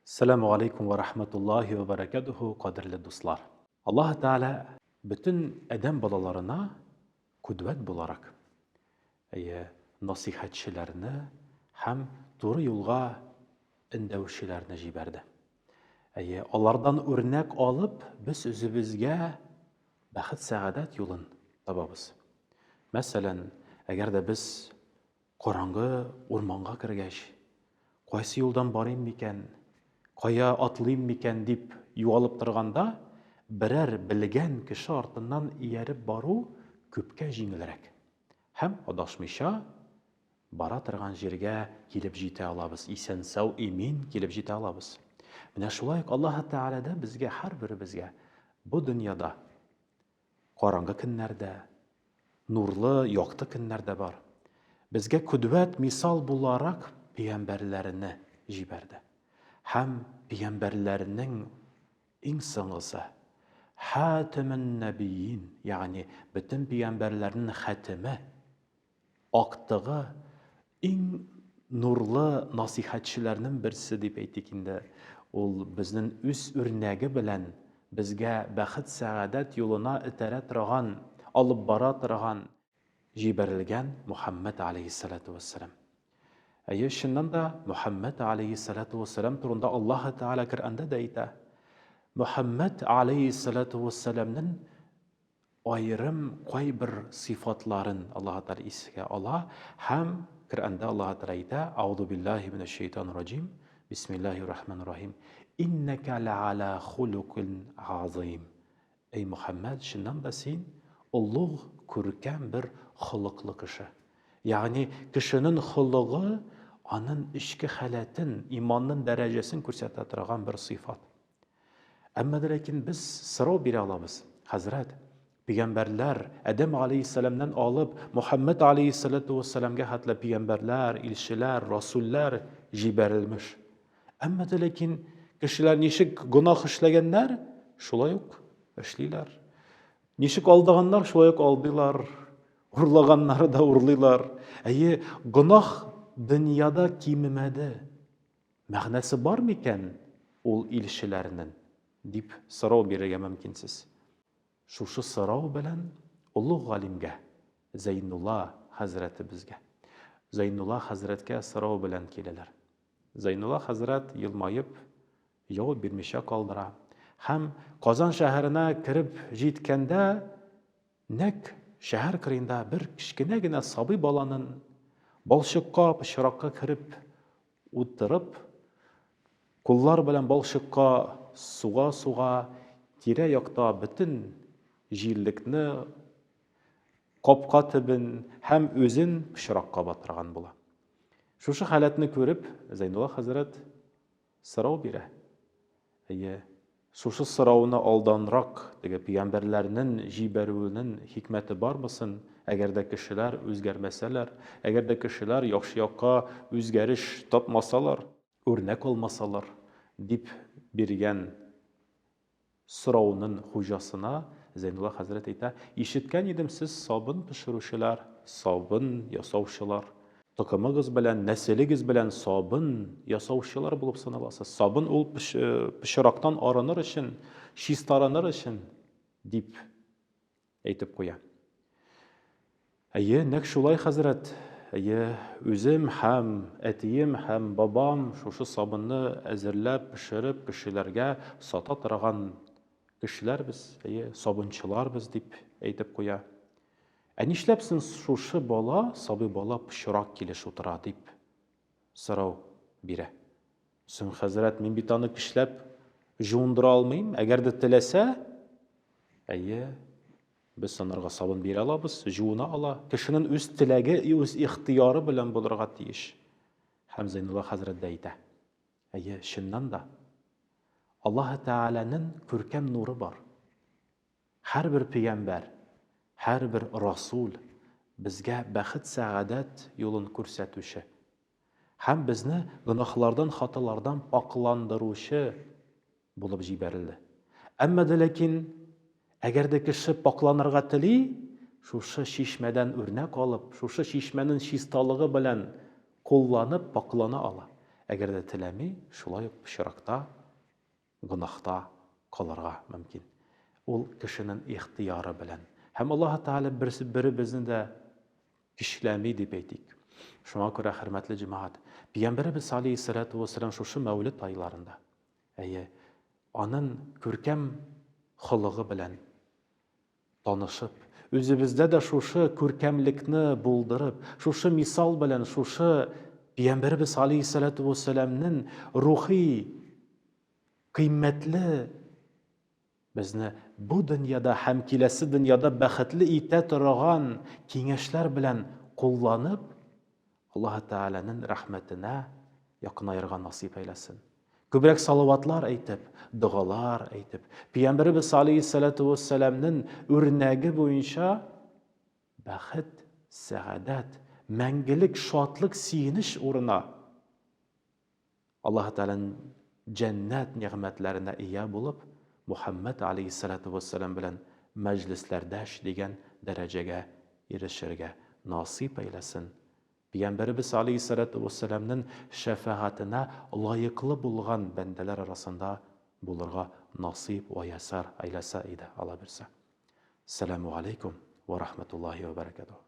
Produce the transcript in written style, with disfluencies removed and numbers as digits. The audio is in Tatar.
Assalamu alaikum wa rahmatullahi wa barakatuhu, qadrli dostlar. Allah Teala bütün adam balalarına kudvet bularak nasihatçilerini hem doğru yolga indevşilerini jiberdi. Onlardan örnek alıp biz özümüzge bәхет сәғадат yolun табабыз. Мәсәлән, әгәр дә без караңгы урманга кергәч, кайсы юлдан барыйм микән, кая атлыйм микән дип югалып торганда, берәр белгән кеше артыннан ияреп бару күпкә җиңелрәк. Һәм адашмыйча бара торган җиргә килеп җитә алабыз, исән-сау, имин килеп җитә алабыз. Менә шулай ук Аллаһ Тәгалә дә безгә, һәрберебезгә бу дөньяда караңгы көннәрдә, нурлы, якты көннәрдә бар. Безгә кудвәт мисал буларак пәйгамбәрләрне җибәрде. Һәм пәйгамбәрләрнең иң соңгысы, хатимун набиин, ягъни бөтен пәйгамбәрләрнең хатиме, актыгы, иң нурлы насихатчыларның берсе дип әйтик инде. Ул безнең үз үрнәге белән безгә бәхет сәгадәт юлына этәрә торган, алып бара торган җибәрелгән Мухаммад алейһиссалату вассалам. Чыннан да Мухаммад алейһиссалату вассалам турында Аллаһ Тәгалә Коръәндә дә әйтә. Мухаммад алейһиссалату вассаламның айрым кайбер сыйфатларын Аллаһ Тәгалә исгә ала һәм Коръәндә Аллаһ Тәгалә әйтә: "Аузу биллаһи минәш шәйтанир раҗим. Бисмиллаһир-рахманир-рахим. Иннәка лә'әлә хулукин азим." Эй Мухаммад, шуннан да син улуг, күркәм бер холыклы кеше. Ягъни кешенең холыгы аның ичке халәтен, иманның дәрәҗәсен күрсәтә торган бер сыйфат. Әмма ләкин без сорау бирә алабыз. Хәзрәт, пәйгамбәрләр Адәм алейһиссаламнан алып Мухаммад алейһиссалату вассаламга хәтле пәйгамбәрләр, илчеләр, расуллар җибәрелмеш. Әмма ләкин кешеләр ничек гөнаһ эшләгәннәр, шулай ук эшлиләр. Ничек алдаганнар, шулай ук алдылар. Урлаганнары да урлыйлар. Гөнаһ дөньяда кимемәде. Мәгънәсе бар микән ул илчеләрнең? Дип сорау бирергә мөмкинсез. Шушы сорау белән улуг галимгә, Зәйнулла хәзрәте безгә. Зәйнулла хәзрәткә сорау белән киләләр. Зәйнулла хәзрәт елмаеп, җавап бирмичә калдыра. Һәм Казан шәһәренә кирип җиткәндә, нәкъ шәһәр кырыенда бер кичкенә генә сабый баланың балчыкка, пычракка кирип утырып, куллар белән балчыкка суга-суга, тирә-якта бөтен җиллекне, капка төбен һәм үзен пычракка батырган була. Шушы халәтне күреп, Зәйнулла хәзрәт сорау бирә. Шушы сорауны алданрак теге пәйгамбәрләрнең җибәрүенең хикмәте бармысын? Әгәр дә кешеләр үзгәрмәсәләр, әгәр дә кешеләр яхшы якка үзгәреш тапмасалар, үрнәк алмасалар, дип биргән сорауның хуҗасына Зәйнулла хәзрәт әйтә: "Ишеткән идем, сез сабын пешерүчеләр, сабын ясаучылар. Токымыгыз белән, нәселегез белән сабын ясаучылар булып саналасыз. Сабын ул пычрактан арыныр өчен, чистарыныр өчен", дип әйтеп куя. Нәкъ шулай, хәзрәт. Үзем һәм әтием һәм бабам шушы сабынны әзерләп, пешереп, кешеләргә сата торган кешеләрбез, сабынчыларбыз, дип әйтеп куя. Нишләпсең шушы бала, сабый бала пычрак килеш утыра, дип сорау бирә. Соң, хәзрәт, мин бит аны кешеләп җуындыра алмыйм. Әгәр дә теләсә, без санарга сабын бирә алабыз, җуына ала. Кешенең үз теләге, үз ихтыяры белән булырга тиеш. Һәм Зәйнулла хәзрәт дә әйтә. Чыннан да Аллаһ Тәгаләнең күркәм нуры бар. Һәрбер пәйгамбәр, һәрбер расул безгә бәхет сәгадәт юлын күрсәтүче һәм безне гөнаһлардан, хаталардан пакландыручы булып җибәрелде. Әмма ләкин әгәр дә кеше пакланырга тели, шушы чишмәдән үрнәк алып, шушы чишмәнең чисталыгы белән кулланып паклана ала. Әгәр дә теләми, шулай ук пычракта, гөнаһта калырга мөмкин. Ул кешенең ихтыяры белән. Һәм Аллаһ Тәгалә беребезне дә көчләми дип әйтик. Шуңа күрә, хөрмәтле җәмәгать, Пәйгамбәрбез алейһиссалату вассалам шушы Мәүлид айларында, аның күркәм холыгы белән танышып, үзебездә дә шушы күркәмлекне булдырып, шушы мисал белән, шушы Пәйгамбәрбез алейһиссалату вассаламның рухи кыйммәтле безне бу дөньяда һәм киләсе дөньяда бәхетле итә торган киңәшләр белән кулланып, Аллаһ Тәгаләнең рәхмәтенә якынайырга насип әйләсен. Күбрәк салаватлар әйтеп, дугалар әйтеп, Пәйгамбәрбез алейһиссалату вассаламның үрнәге буенча бәхет, сәгадәт, мәңгелек шатлык, сөенеч урына Аллаһ Тәгаләнең җәннәт нигъмәтләренә ия булып, Мухаммад алейһиссалату вассалам белән мәҗлесләрдәш дигән дәрәҗәгә ирешергә насип әйләсен. Пәйгамбәрбез алейһиссалату вассаламның шәфәгатенә лаеклы булган бәндәләр арасында булырга насип ва ясар әйләсә иде Алла берсе. Ассаламу алейкум ва рахматуллаһи ва баракатуһ.